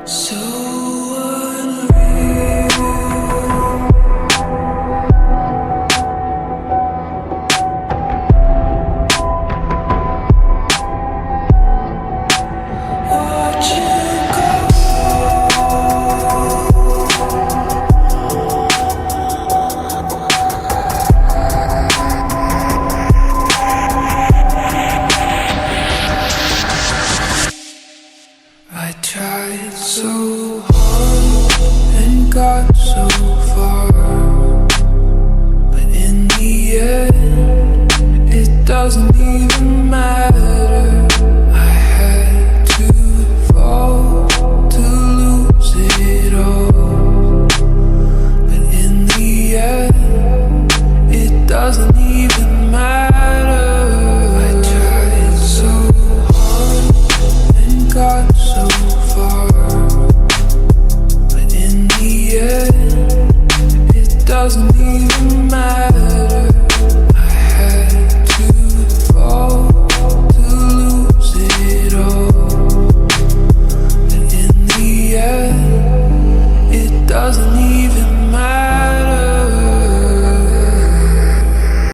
So unreal. Watch you go. I tried so hard and got so far, but in the end, it doesn't even matter.